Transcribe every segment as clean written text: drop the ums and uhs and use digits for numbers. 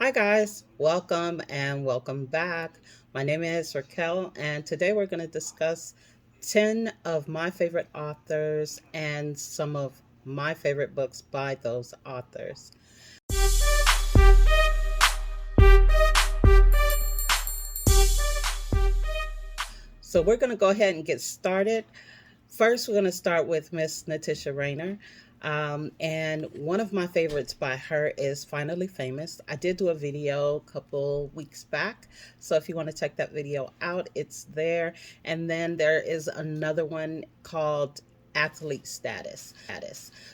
Hi, guys. Welcome and welcome back. My name is Raquel, and today we're going to discuss 10 of my favorite authors and some of my favorite books by those authors. So, we're going to go ahead and get started. First, we're going to start with Miss Natisha Rayner. And one of my favorites by her is Finally Famous. I did do a video a couple weeks back. So if you want to check that video out, it's there. And then there is another one called Athlete Status.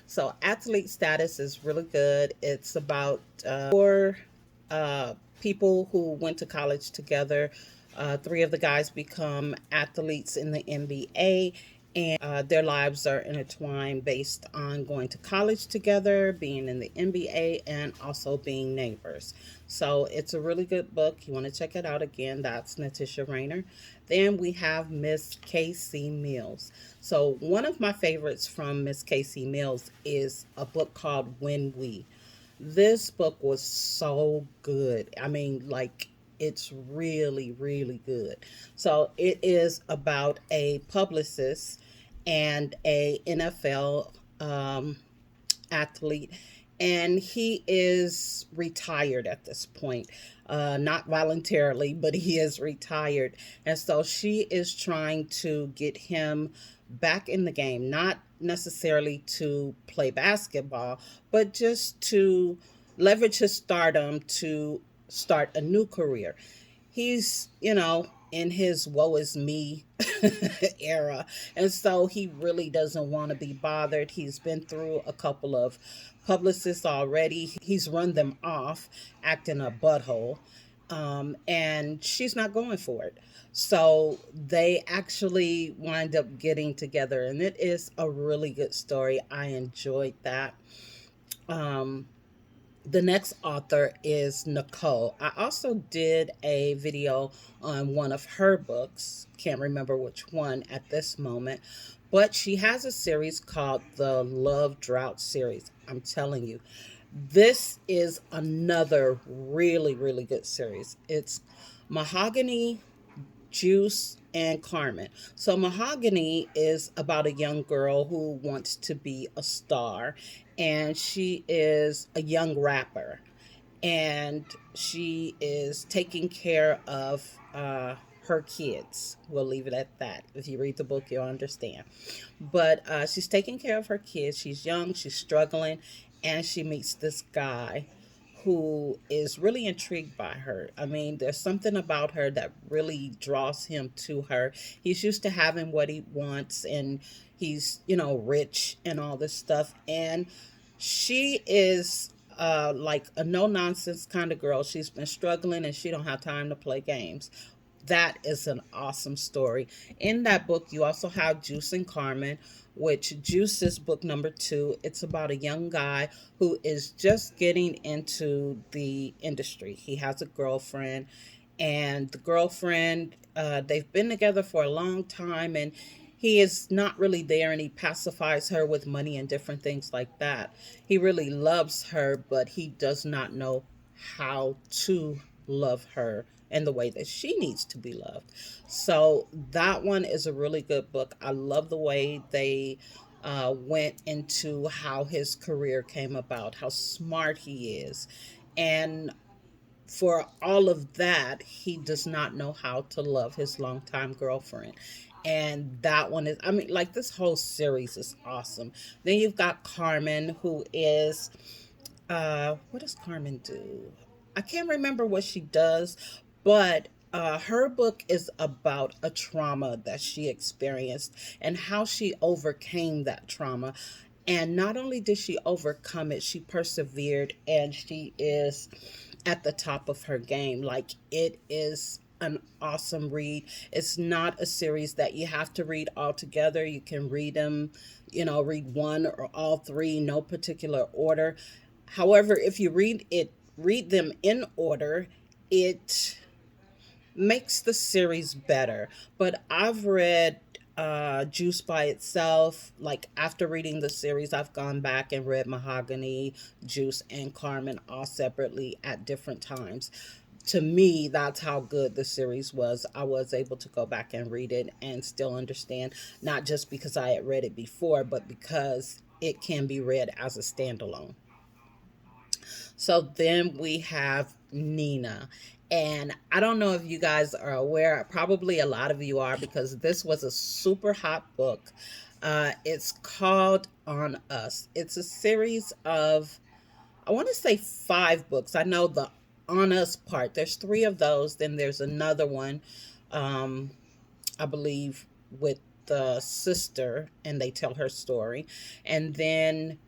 So Athlete Status is really good. It's about four people who went to college together. Three of the guys become athletes in the NBA, and their lives are intertwined based on going to college together, being in the NBA, and also being neighbors. So it's a really good book. You want to check it out again. That's Natisha Rayner. Then we have Miss Casey Mills. So one of my favorites from Miss Casey Mills is a book called When We. This book was so good. I mean, like, it's really, really good. So it is about a publicist and a NFL athlete, and he is retired at this point. Not voluntarily, but he is retired. And so she is trying to get him back in the game, not necessarily to play basketball, but just to leverage his stardom to start a new career. He's, in his woe is me era. And so he really doesn't want to be bothered. He's been through a couple of publicists already. He's run them off, acting a butthole. And she's not going for it. So they actually wind up getting together, and it is a really good story. I enjoyed that. Um, the next author is Nicole. I also did a video on one of her books. Can't remember which one at this moment, but she has a series called the Love Drought series. I'm telling you, this is another really, really good series. It's Mahogany, Juice, and Carmen. So, Mahogany is about a young girl who wants to be a star, and she is a young rapper, and she is taking care of her kids. We'll leave it at that. If you read the book, you'll understand. But she's taking care of her kids. She's young, she's struggling, and she meets this guy who is really intrigued by her. I mean, there's something about her that really draws him to her. He's used to having what he wants, and he's, rich and all this stuff. And she is like a no nonsense kind of girl. She's been struggling and she don't have time to play games. That is an awesome story. In that book, you also have Juice and Carmen, which Juice is book number two. It's about a young guy who is just getting into the industry. He has a girlfriend, and the girlfriend, they've been together for a long time, and he is not really there, and he pacifies her with money and different things like that. He really loves her, but he does not know how to love her in the way that she needs to be loved. So that one is a really good book. I love the way they went into how his career came about, how smart he is. And for all of that, he does not know how to love his longtime girlfriend. And that one is, I mean, like, this whole series is awesome. Then you've got Carmen, who is, what does Carmen do? I can't remember what she does, but her book is about a trauma that she experienced and how she overcame that trauma. And not only did she overcome it, she persevered, and she is at the top of her game. Like, it is an awesome read. It's not a series that you have to read all together. You can read them, read one or all three, no particular order. However, if you read them in order, it makes the series better. But I've read Juice by itself. Like after reading the series, I've gone back and read Mahogany, Juice, and Carmen all separately at different times. To me, that's how good the series was. I was able to go back and read it and still understand, not just because I had read it before, but because it can be read as a standalone. So then we have Nina. And I don't know if you guys are aware, probably a lot of you are, because this was a super hot book. It's called On Us. It's a series of, I want to say 5 books. I know the On Us part, there's 3 of those. Then there's another one, um, I believe, with the sister, and they tell her story. And then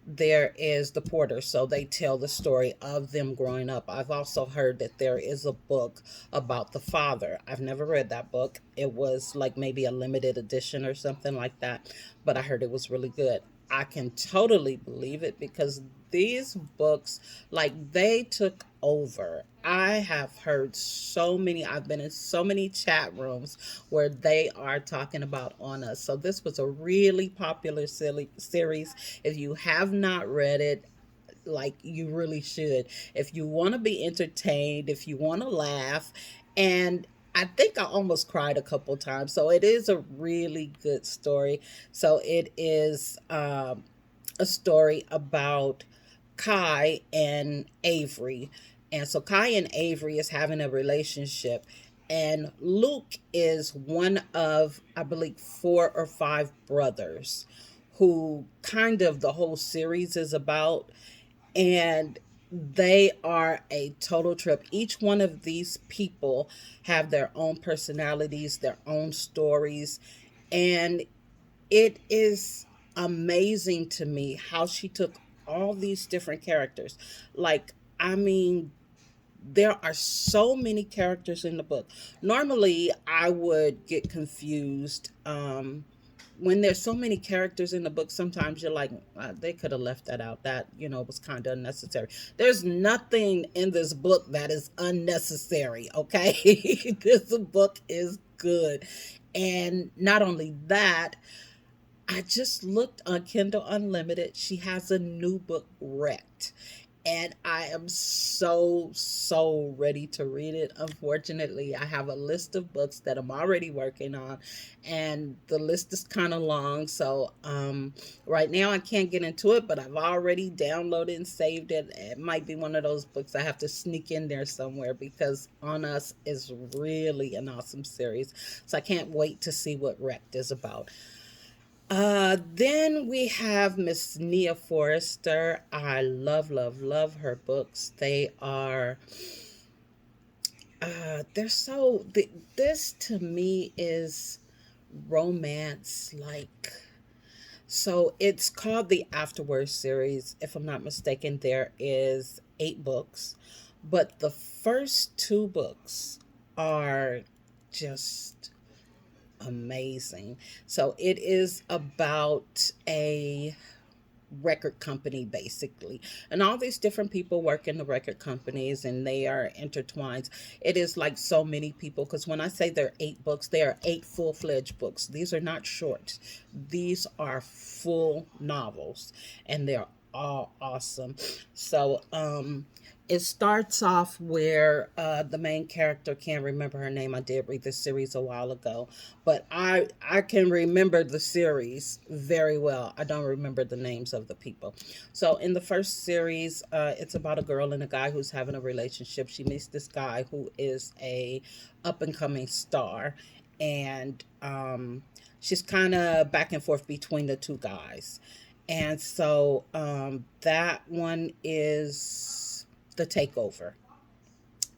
there is the Porter, so they tell the story of them growing up. I've also heard that there is a book about the father. I've never read that book. It was like maybe a limited edition or something like that, but I heard it was really good. I can totally believe it because these books, like, they took over. I have heard so many, I've been in so many chat rooms where they are talking about On Us. So this was a really popular series. If you have not read it, like, you really should. If you want to be entertained, if you want to laugh, and I think I almost cried a couple times. So it is a really good story. So it is a story about Kai and Avery. And so Kai and Avery is having a relationship. And Luke is one of, I believe, 4 or 5 brothers who kind of the whole series is about. And they are a total trip. Each one of these people have their own personalities, their own stories. And it is amazing to me how she took all these different characters. Like, I mean, there are so many characters in the book. Normally, I would get confused. When there's so many characters in the book, sometimes you're like, they could have left that out. That, was kind of unnecessary. There's nothing in this book that is unnecessary, okay? This book is good. And not only that, I just looked on Kindle Unlimited. She has a new book, Wrecked. And I am so ready to read it. Unfortunately, I have a list of books that I'm already working on, and the list is kind of long. So, right now I can't get into it, but I've already downloaded and saved it. It might be one of those books I have to sneak in there somewhere because On Us is really an awesome series. So I can't wait to see what Wrecked is about. Then we have Miss Nia Forrester. I love her books. They are, they're so, this to me is romance like. So it's called the Afterward series. If I'm not mistaken, there is 8 books, but the first 2 books are just amazing. So it is about a record company basically, and all these different people work in the record companies and they are intertwined. It is like so many people, because when I say there are 8 books, there are 8 full-fledged books. These are not shorts, these are full novels, and they're all awesome. So it starts off where the main character, can't remember her name. I did read this series a while ago, but I can remember the series very well. I don't remember the names of the people. So in the first series, it's about a girl and a guy who's having a relationship. She meets this guy who is a up and coming star, and she's kind of back and forth between the 2 guys. And so that one is the takeover.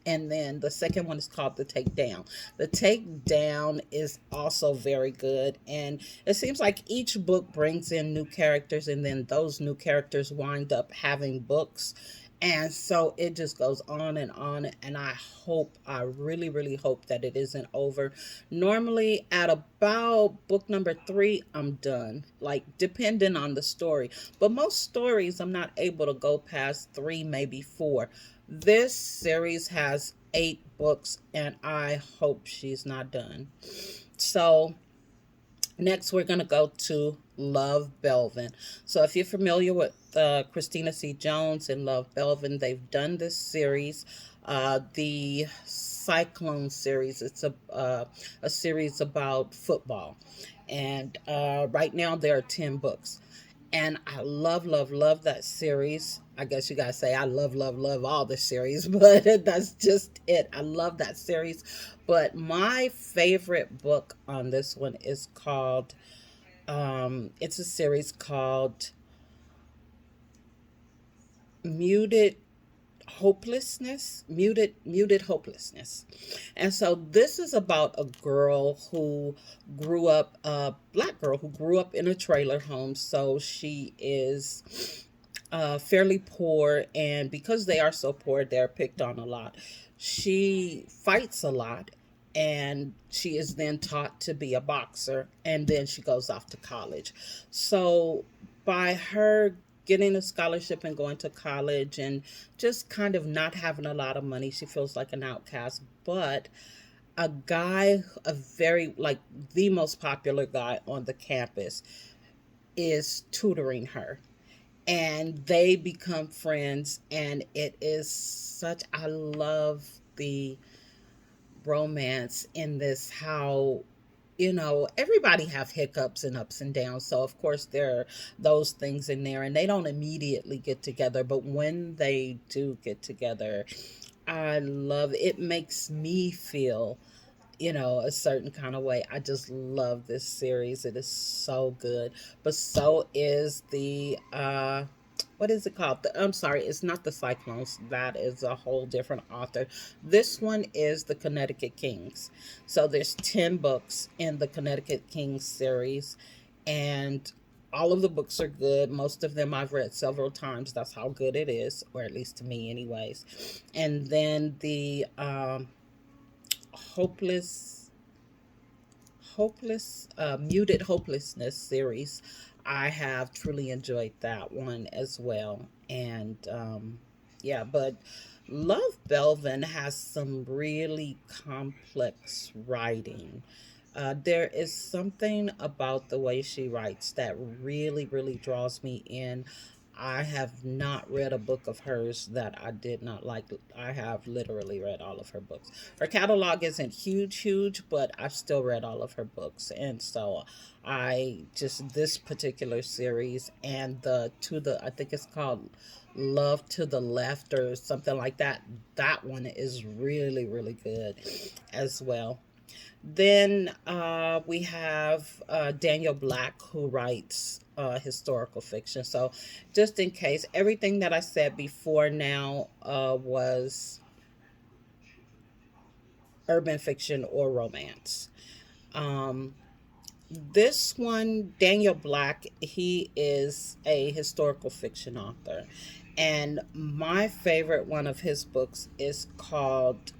And then the second one is called The Takedown. The Takedown is also very good. And it seems like each book brings in new characters, and then those new characters wind up having books. And so it just goes on and on. And I really hope that it isn't over. Normally, at about book number 3, I'm done, like, depending on the story. But most stories, I'm not able to go past 3, maybe 4. This series has 8 books, and I hope she's not done. So Next, we're going to go to Love Belvin. So, if you're familiar with Christina C. Jones and Love Belvin, they've done this series, the Cyclone series. It's a series about football. And right now, there are 10 books. And I love, love, love that series. I guess you guys say I love, love, love all the series, but that's just it. I love that series. But my favorite book on this one is called, it's a series called Muted Muted Hopelessness. And so this is about a girl who grew up, a black girl who grew up in a trailer home. So she is fairly poor, and because they are so poor, they're picked on a lot. She fights a lot, and she is then taught to be a boxer, and then she goes off to college. So by her getting a scholarship and going to college and just kind of not having a lot of money, she feels like an outcast. But a guy, a very, like, the most popular guy on the campus, is tutoring her, and they become friends. And it is such, I love the romance in this, how, everybody have hiccups and ups and downs. So of course there are those things in there, and they don't immediately get together, but when they do get together, I love it. It makes me feel, a certain kind of way. I just love this series. It is so good. But so is the what is it called? I'm sorry, it's not the Cyclones. That is a whole different author. This one is the Connecticut Kings. So there's 10 books in the Connecticut Kings series, and all of the books are good. Most of them I've read several times. That's how good it is, or at least to me anyways. And then the hopeless Muted Hopelessness series, I have truly enjoyed that one as well. And yeah, but Love Belvin has some really complex writing. There is something about the way she writes that really, really draws me in. I have not read a book of hers that I did not like. I have literally read all of her books. Her catalog isn't huge, huge, but I've still read all of her books. And so I just, this particular series, and I think it's called Love to the Left or something like that. That one is really, really good as well. Then we have Daniel Black, who writes historical fiction. So, just in case, everything that I said before now was urban fiction or romance. Um, this one, Daniel Black, he is a historical fiction author. And my favorite one of his books is called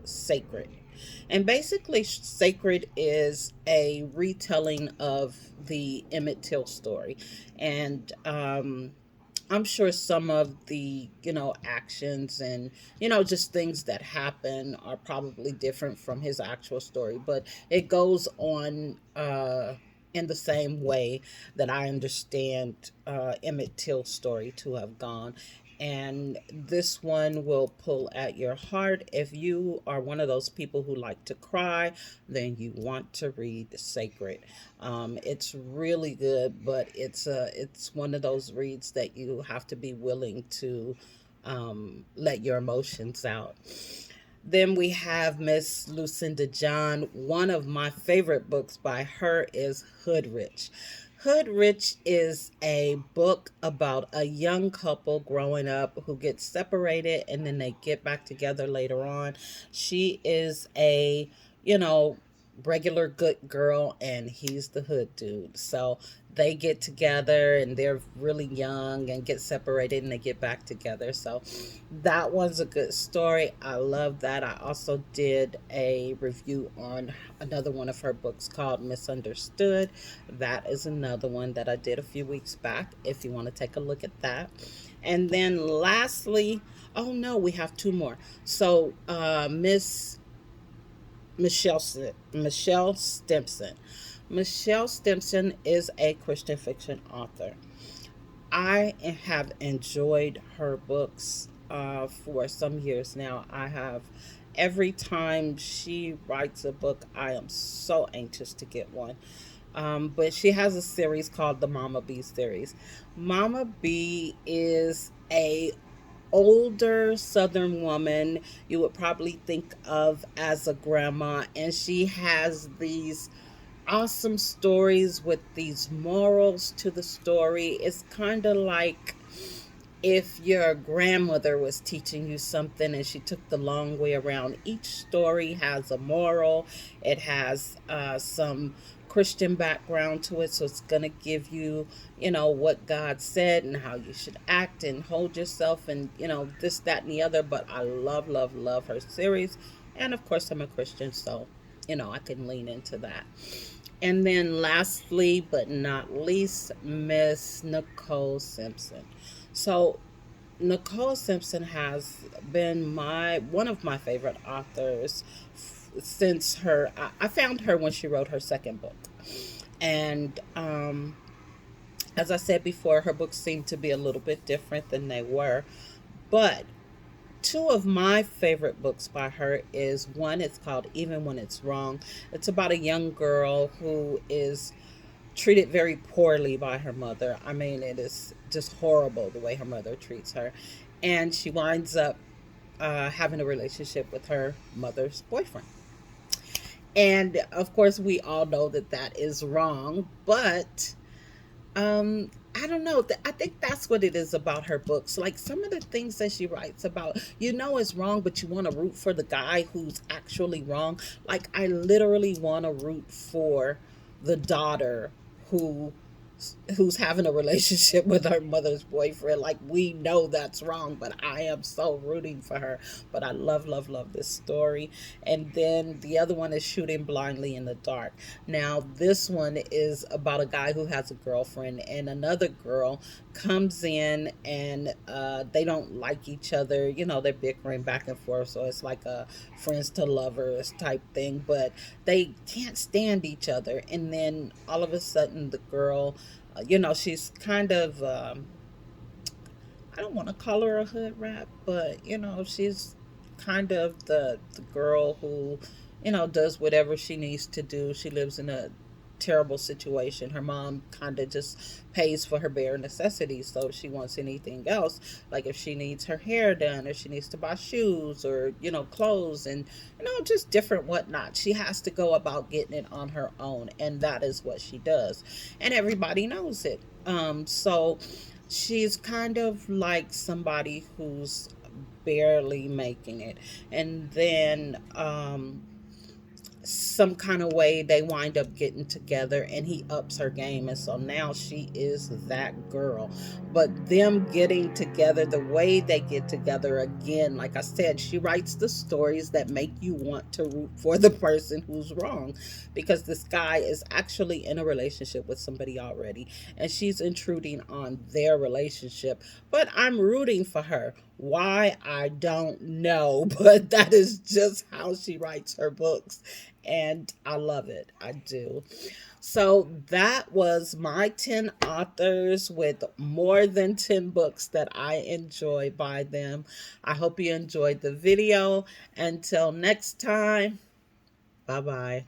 Sacred. And basically, Sacred is a retelling of the Emmett Till story. And I'm sure some of the, actions and, just things that happen are probably different from his actual story, but it goes on in the same way that I understand Emmett Till's story to have gone. And this one will pull at your heart. If you are one of those people who like to cry, then you want to read Sacred. It's really good, but it's one of those reads that you have to be willing to let your emotions out. Then we have Miss Lucinda John. One of my favorite books by her is Hood Rich. Hood Rich is a book about a young couple growing up who get separated and then they get back together later on. She is a, you know, regular good girl, and he's the hood dude. So they get together and they're really young and get separated and they get back together. So that one's a good story. I love that. I also did a review on another one of her books called Misunderstood. That is another one that I did a few weeks back if you want to take a look at that. And then lastly, oh no, we have two more. So Michelle Stimson. Michelle Stimson is a Christian fiction author. I have enjoyed her books for some years now. I have, every time she writes a book, I am so anxious to get one. But she has a series called the Mama B series. Mama B is a older southern woman you would probably think of as a grandma, and she has these awesome stories with these morals to the story. It's kind of like if your grandmother was teaching you something and she took the long way around. Each story has a moral, it has some Christian background to it, so it's going to give you, what God said and how you should act and hold yourself and, this, that, and the other. But I love, love, love her series. And of course, I'm a Christian, so, I can lean into that. And then lastly, but not least, Miss Nicole Simpson. So Nicole Simpson has been my one of my favorite authors since I found her when she wrote her second book. And as I said before, her books seem to be a little bit different than they were. But two of my favorite books by her is one, it's called Even When It's Wrong. It's about a young girl who is treated very poorly by her mother. I mean, it is just horrible the way her mother treats her. And she winds up having a relationship with her mother's boyfriend. And of course, we all know that that is wrong, but I don't know. I think that's what it is about her books. Like some of the things that she writes about, is wrong, but you want to root for the guy who's actually wrong. Like I literally want to root for the daughter who who's having a relationship with her mother's boyfriend. Like we know that's wrong, but I am so rooting for her. But I love, love, love this story. And then the other one is Shooting Blindly in the Dark. Now this one is about a guy who has a girlfriend, and another girl comes in, and they don't like each other. They're bickering back and forth, so it's like a friends to lovers type thing. But they can't stand each other, and then all of a sudden the girl, she's kind of, I don't want to call her a hood rat, but she's kind of the girl who, does whatever she needs to do. She lives in a terrible situation. Her mom kind of just pays for her bare necessities. So if she wants anything else, like if she needs her hair done, or she needs to buy shoes, or clothes, and just different whatnot, she has to go about getting it on her own, and that is what she does, and everybody knows it. So she's kind of like somebody who's barely making it, and then some kind of way they wind up getting together, and he ups her game, and so now she is that girl. But them getting together, the way they get together, again, like I said, she writes the stories that make you want to root for the person who's wrong, because this guy is actually in a relationship with somebody already, and she's intruding on their relationship, but I'm rooting for her. Why, I don't know, but that is just how she writes her books, and I love it. I do. So that was my 10 authors with more than 10 books that I enjoy by them. I hope you enjoyed the video. Until next time, bye bye.